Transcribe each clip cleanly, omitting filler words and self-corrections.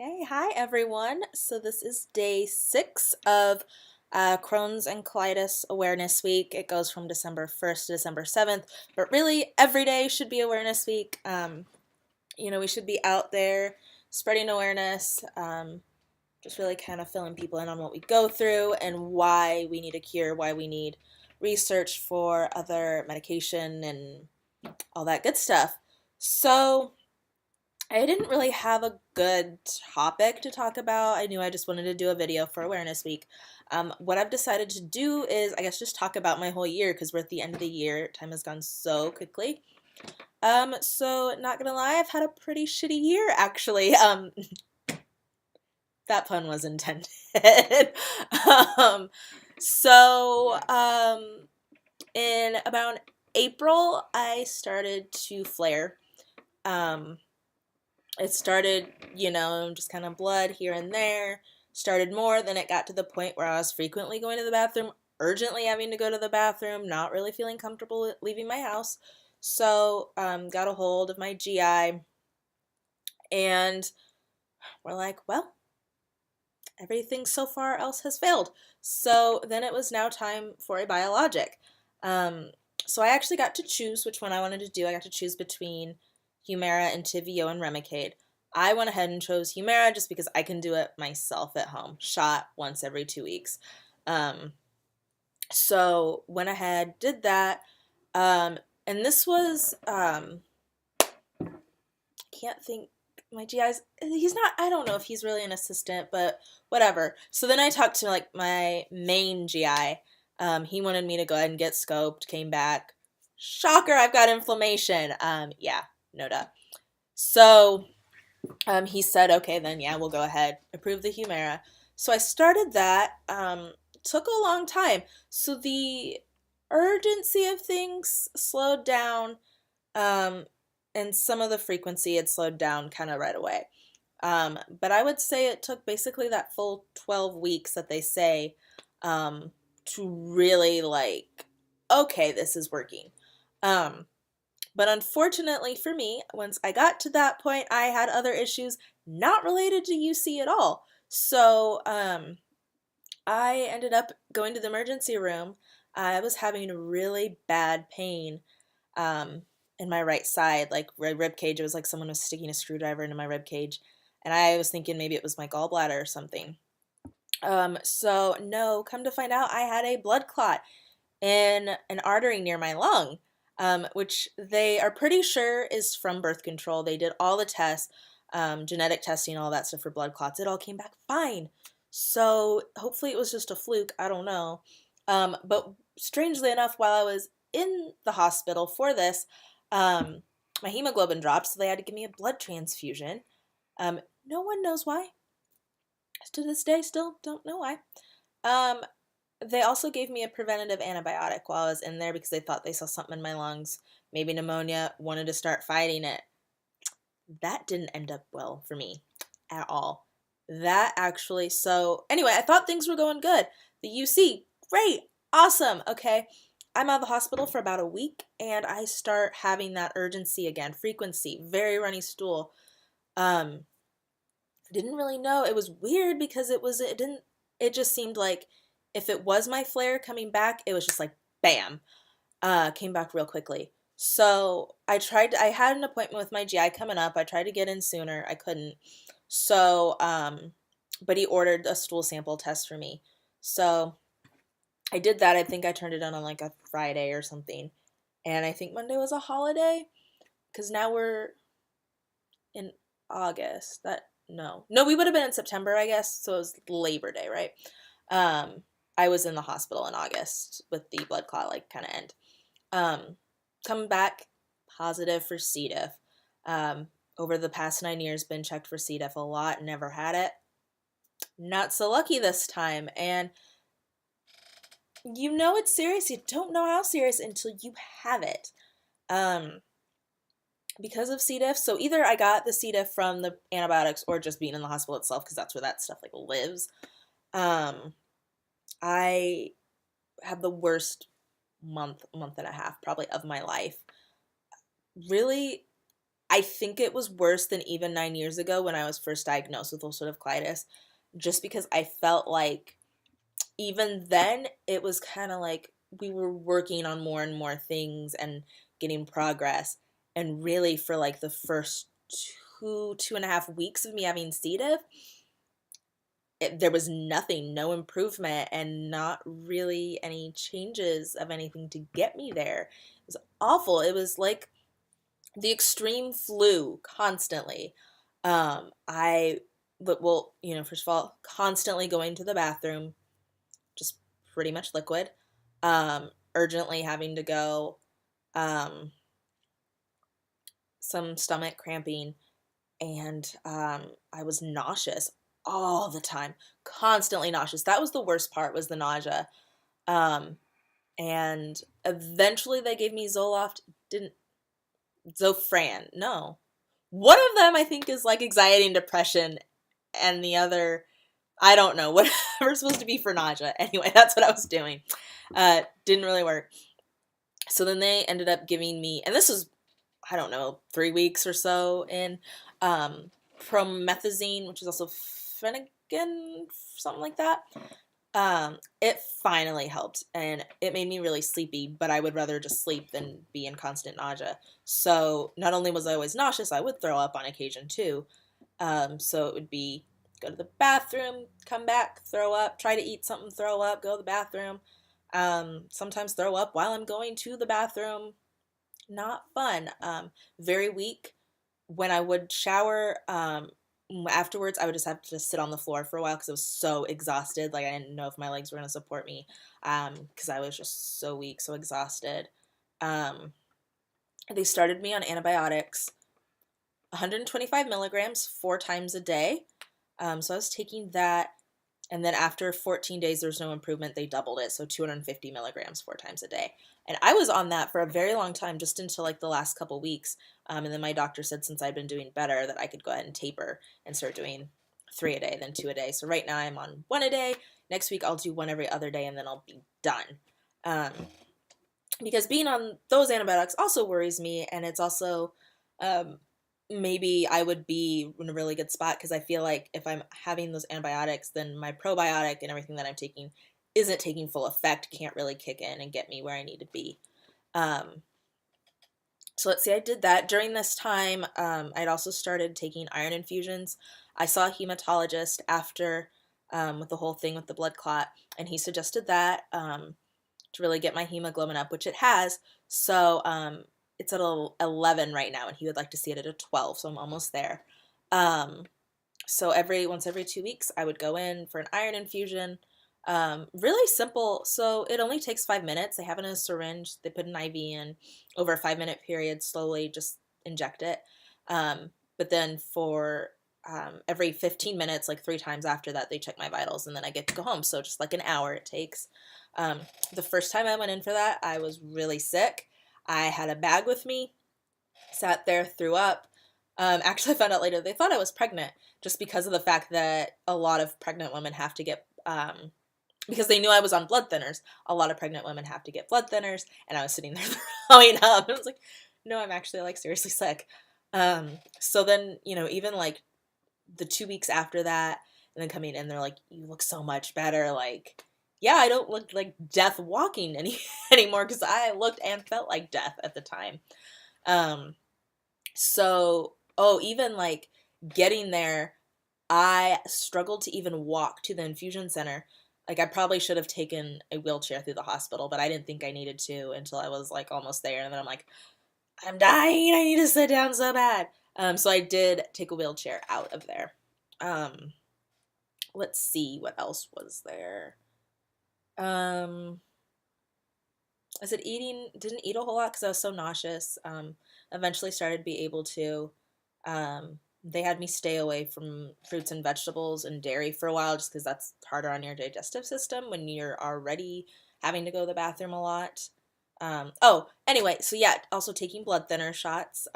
Okay, hi everyone. So this is day 6 of Crohn's and Colitis Awareness Week. It goes from December 1st to December 7th, but really every day should be Awareness Week. We should be out there spreading awareness, just really kind of filling people in on what we go through and why we need a cure, why we need research for other medication and all that good stuff. So I didn't really have a good topic to talk about. I knew I just wanted to do a video for Awareness Week. What I've decided to do is, I guess, just talk about my whole year because we're at the end of the year. Time has gone so quickly. So not gonna lie, I've had a pretty shitty year actually. That pun was intended. um, so in about April, I started to flare. It started, just kind of blood here and there, started more, then it got to the point where I was frequently going to the bathroom, urgently having to go to the bathroom, not really feeling comfortable leaving my house. So, got a hold of my GI, and we're like, well, everything so far else has failed. So then it was now time for a biologic. So I actually got to choose which one I wanted to do. I got to choose between Humira, Entyvio, and Remicade. I went ahead and chose Humira just because I can do it myself at home, shot once every 2 weeks. So went ahead, did that, and this was can't think. My GI's, he's not, I don't know if he's really an assistant, but whatever. So then I talked to like my main GI. He wanted me to go ahead and get scoped, came back. Shocker, I've got inflammation. Yeah, no duh. So he said, okay, then yeah, we'll go ahead, approve the Humira. So I started that. Took a long time. So the urgency of things slowed down. And some of the frequency had slowed down kind of right away. But I would say it took basically that full 12 weeks that they say to really like, okay, this is working. But unfortunately for me, once I got to that point, I had other issues not related to UC at all. So I ended up going to the emergency room. I was having really bad pain in my right side, like rib cage. It was like someone was sticking a screwdriver into my rib cage, and I was thinking maybe it was my gallbladder or something. So no, come to find out, I had a blood clot in an artery near my lung, which they are pretty sure is from birth control. They did all the tests, genetic testing, all that stuff for blood clots. It all came back fine. So hopefully it was just a fluke. I don't know. But strangely enough, while I was in the hospital for this, my hemoglobin dropped, so they had to give me a blood transfusion. No one knows why. To this day, still don't know why. They also gave me a preventative antibiotic while I was in there because they thought they saw something in my lungs, maybe pneumonia, wanted to start fighting it. That didn't end up well for me at all. So anyway, I thought things were going good. The UC, great, awesome, okay. I'm out of the hospital for about a week, and I start having that urgency again, frequency, very runny stool. Didn't really know. It was weird because it just seemed like if it was my flare coming back, it was just like bam, came back real quickly. So I had an appointment with my GI coming up. I tried to get in sooner. I couldn't. So, but he ordered a stool sample test for me. So I did that. I think I turned it in on like a Friday or something. And I think Monday was a holiday because now we're in August. No, we would have been in September, I guess. So it was Labor Day, right? I was in the hospital in August with the blood clot, like kind of end. Coming back positive for C. diff. Over the past 9 years, been checked for C. diff a lot, never had it. Not so lucky this time, and you know it's serious. You don't know how serious until you have it. Because of C. diff, so either I got the C. diff from the antibiotics or just being in the hospital itself, because that's where that stuff like lives. I had the worst month and a half probably of my life. Really I think it was worse than even 9 years ago when I was first diagnosed with ulcerative colitis, just because I felt like even then it was kind of like we were working on more and more things and getting progress. And really, for like the first 2.5 weeks of me having C. diff, there was nothing, no improvement, and not really any changes of anything to get me there. It was awful. It was like the extreme flu constantly. I, but well, first of all, constantly going to the bathroom, just pretty much liquid, urgently having to go, some stomach cramping, and I was nauseous all the time, constantly nauseous. That was the worst part, was the nausea. Um, and eventually they gave me Zoloft, didn't, Zofran, no. One of them I think is like anxiety and depression, and the other, I don't know, whatever's supposed to be for nausea. Anyway, that's what I was doing. Didn't really work. So then they ended up giving me, and this was, I don't know, 3 weeks or so in, promethazine, which is also Finnegan, something like that. It finally helped, and it made me really sleepy, but I would rather just sleep than be in constant nausea. So not only was I always nauseous, I would throw up on occasion too. So it would be go to the bathroom, come back, throw up, try to eat something, throw up, go to the bathroom. Sometimes throw up while I'm going to the bathroom. Not fun. Very weak. When I would shower, afterwards, I would just have to just sit on the floor for a while because I was so exhausted. Like, I didn't know if my legs were going to support me, because I was just so weak, so exhausted. Um, they started me on antibiotics, 125 milligrams 4 times a day. So I was taking that, and then after 14 days, there's no improvement. They doubled it, so 250 milligrams 4 times a day. And I was on that for a very long time, just until like the last couple weeks. And then my doctor said since I'd been doing better that I could go ahead and taper and start doing 3 a day, then 2 a day. So right now I'm on 1 a day. Next week I'll do 1 every other day, and then I'll be done. Because being on those antibiotics also worries me, and it's also, maybe I would be in a really good spot, because I feel like if I'm having those antibiotics, then my probiotic and everything that I'm taking isn't taking full effect, can't really kick in and get me where I need to be. So let's see, I did that. During this time, I'd also started taking iron infusions. I saw a hematologist after, with the whole thing with the blood clot, and he suggested that, to really get my hemoglobin up, which it has. So it's at 11 right now, and he would like to see it at a 12, so I'm almost there. So once every 2 weeks, I would go in for an iron infusion. Really simple. So it only takes 5 minutes. They have it in a syringe. They put an IV in over a 5-minute period, slowly just inject it. But then for every 15 minutes, like 3 times after that, they check my vitals, and then I get to go home. So just like an hour it takes. The first time I went in for that, I was really sick. I had a bag with me, sat there, threw up. Actually, I found out later they thought I was pregnant, just because of the fact that a lot of pregnant women have to get, because they knew I was on blood thinners, a lot of pregnant women have to get blood thinners, and I was sitting there throwing up. I was like, no, I'm actually like seriously sick. So then, even like the 2 weeks after that, and then coming in, they're like, you look so much better. Like, yeah, I don't look like death walking anymore, because I looked and felt like death at the time. Even like getting there, I struggled to even walk to the infusion center. Like, I probably should have taken a wheelchair through the hospital, but I didn't think I needed to until I was like almost there. And then I'm like, I'm dying. I need to sit down so bad. So I did take a wheelchair out of there. Let's see, what else was there? I said didn't eat a whole lot because I was so nauseous. Eventually started to be able to. They had me stay away from fruits and vegetables and dairy for a while, just because that's harder on your digestive system when you're already having to go to the bathroom a lot. Anyway, so yeah, also taking blood thinner shots,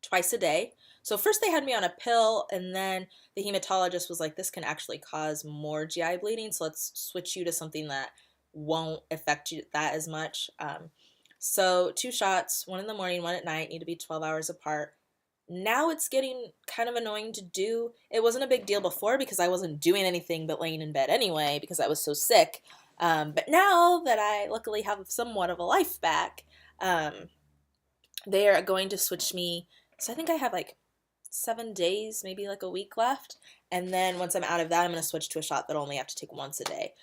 twice a day. So first they had me on a pill, and then the hematologist was like, this can actually cause more GI bleeding, so let's switch you to something that won't affect you that as much. So 2 shots, one in the morning, one at night, need to be 12 hours apart. Now it's getting kind of annoying to do. It wasn't a big deal before because I wasn't doing anything but laying in bed anyway because I was so sick. But now that I luckily have somewhat of a life back, um, they are going to switch me. So I think I have like 7 days, maybe like a week left. And then once I'm out of that, I'm going to switch to a shot that I only have to take once a day.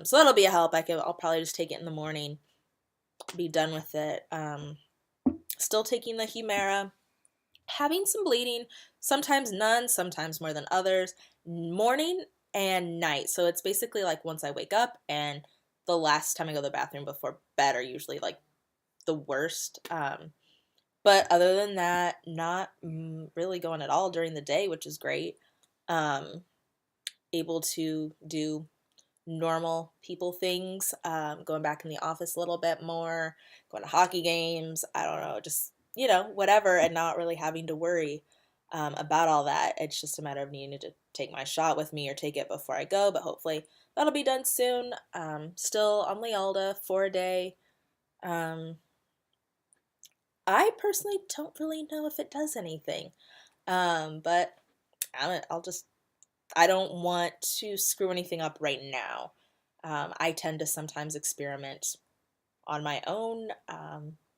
So that'll be a help. I'll probably just take it in the morning, be done with it. Still taking the Humira, having some bleeding, sometimes none, sometimes more than others, morning and night. So it's basically like once I wake up and the last time I go to the bathroom before bed are usually like the worst. But other than that, not really going at all during the day, which is great. Able to do normal people things, going back in the office a little bit more, going to hockey games, I don't know, just, whatever, and not really having to worry about all that. It's just a matter of needing to take my shot with me or take it before I go, but hopefully that'll be done soon. Still on Lialda for a day. I personally don't really know if it does anything, but I don't want to screw anything up right now. I tend to sometimes experiment on my own.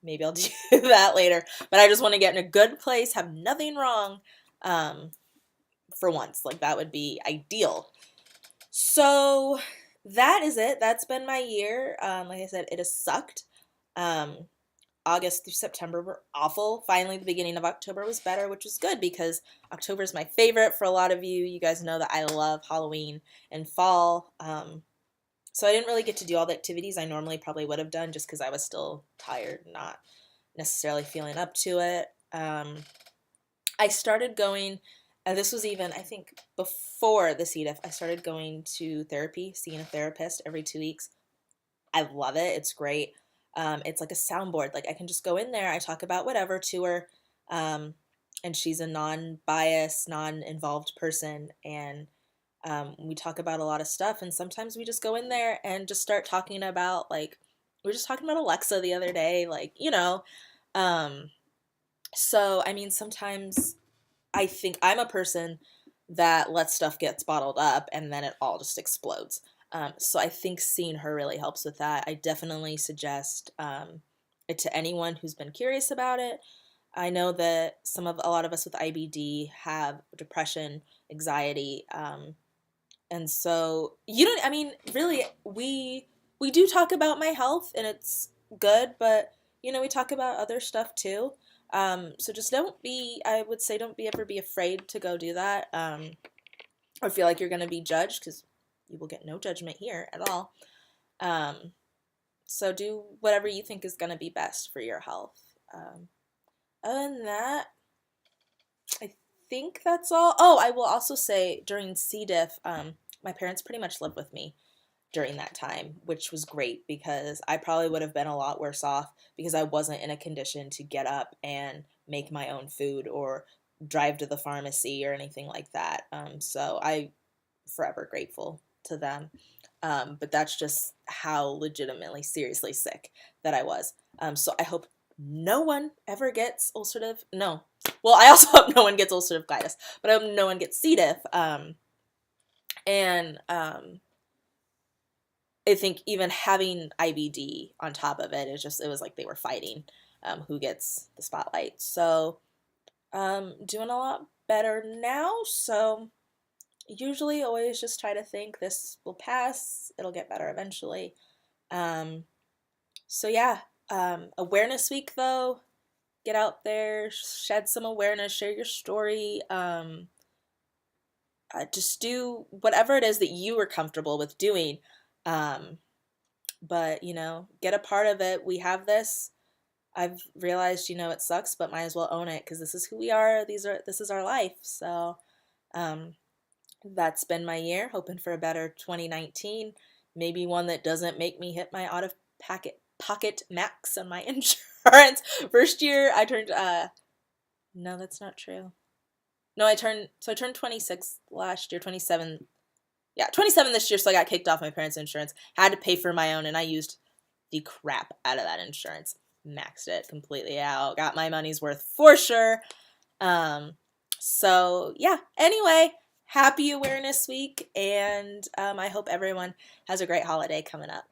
Maybe I'll do that later, but I just want to get in a good place, have nothing wrong, for once. Like, that would be ideal. So that is it. That's been my year. Like I said, it has sucked. August through September were awful. Finally, the beginning of October was better, which was good because October is my favorite for a lot of you. You guys know that I love Halloween and fall. So I didn't really get to do all the activities I normally probably would have done just because I was still tired, not necessarily feeling up to it. I started going, and this was even, I think, before the C. diff, I started going to therapy, seeing a therapist every 2 weeks. I love it. It's great. It's like a soundboard. Like, I can just go in there. I talk about whatever to her. And she's a non-biased, non-involved person. And we talk about a lot of stuff. And sometimes we just go in there and just start talking about, like, we were just talking about Alexa the other day. Like, so, I mean, sometimes I think I'm a person that lets stuff get bottled up and then it all just explodes. So I think seeing her really helps with that. I definitely suggest it to anyone who's been curious about it. I know that a lot of us with IBD have depression, anxiety, and so really, we do talk about my health and it's good, but we talk about other stuff too. So just I would say don't ever be afraid to go do that, or feel like you're going to be judged, because you will get no judgment here at all. So do whatever you think is going to be best for your health. Other than that, I think that's all. Oh, I will also say during C. diff, my parents pretty much lived with me during that time, which was great because I probably would have been a lot worse off because I wasn't in a condition to get up and make my own food or drive to the pharmacy or anything like that. So I'm forever grateful to them. But that's just how legitimately seriously sick that I was. So I hope no one ever gets ulcerative. No. Well, I also hope no one gets ulcerative colitis, but I hope no one gets C. diff. I think even having IBD on top of it, it was like they were fighting who gets the spotlight. So doing a lot better now. So usually always just try to think this will pass. It'll get better eventually. So yeah, awareness week though, get out there, shed some awareness, share your story. Just do whatever it is that you are comfortable with doing. But get a part of it. We have this. I've realized, it sucks, but might as well own it because this is who we are. This is our life. So, that's been my year. Hoping for a better 2019. Maybe one that doesn't make me hit my pocket max on my insurance. First year I turned, no, that's not true. No, I turned 26 last year, 27. Yeah, 27 this year, so I got kicked off my parents' insurance. Had to pay for my own, and I used the crap out of that insurance. maxed it completely out. Got my money's worth for sure. So yeah, anyway, happy Awareness Week, and I hope everyone has a great holiday coming up.